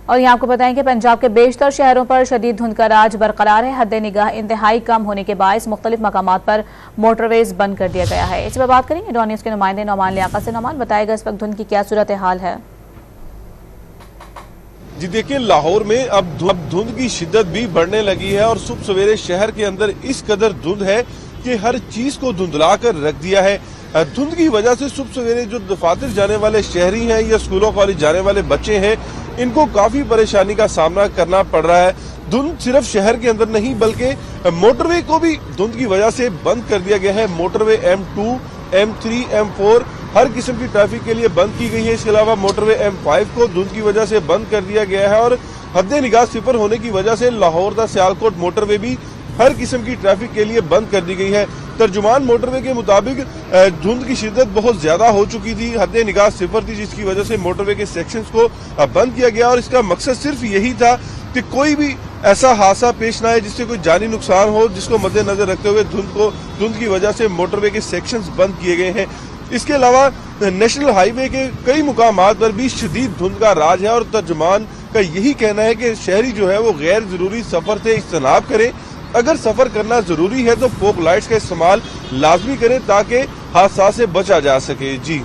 और यहाँ आपको बताएं कि पंजाब के बेशतर शहरों पर शदीद धुंध का राज बरकरार है। हद निगाह इंतहाई कम होने के बायस मुख्तलिफ मकामात पर मोटरवेज बंद कर दिया गया है। इस पर बात करेंगे डॉन न्यूज़ के नुमाइंदे नौमान लियाकत से। नौमान, बताएगा इस वक्त धुंध की क्या सूरत हाल है? जी देखिए, लाहौर में अब धुंध की शिद्दत भी बढ़ने लगी है और सुबह सवेरे शहर के अंदर इस कदर धुंध है कि हर चीज को धुंधला कर रख दिया है। धुंध की वजह से सुबह सवेरे जो दफातर जाने वाले शहरी हैं या स्कूलों कॉलेज जाने वाले बच्चे हैं, इनको काफी परेशानी का सामना करना पड़ रहा है। धुंध सिर्फ शहर के अंदर नहीं बल्कि मोटरवे को भी धुंध की वजह से बंद कर दिया गया है। मोटरवे M2, M3, M4 हर किस्म की ट्रैफिक के लिए बंद की गई है। इसके अलावा मोटरवे M5 को धुंध की वजह से बंद कर दिया गया है और हद निगाह सिफर होने की वजह से लाहौर दा सियालकोट मोटरवे भी हर किस्म की ट्रैफिक के लिए बंद कर दी गई है। तर्जुमान मोटरवे के मुताबिक धुंध की शिद्दत बहुत ज्यादा हो चुकी थी, हद निगाह सिफर थी, जिसकी वजह से मोटरवे के सेक्शंस को बंद किया गया और इसका मकसद सिर्फ यही था कि कोई भी ऐसा हादसा पेश ना आए जिससे कोई जानी नुकसान हो, जिसको मद्देनजर रखते हुए धुंध की वजह से मोटरवे के सेक्शंस बंद किए गए हैं। इसके अलावा नेशनल हाईवे के कई मुकामात पर भी शदीद धुंध का राज है और तर्जुमान का यही कहना है कि शहरी जो है वो गैर जरूरी सफर से इज्तनाब करें। अगर सफर करना जरूरी है तो फोक लाइट्स का इस्तेमाल लाजमी करें ताकि हादसा से बचा जा सके। जी।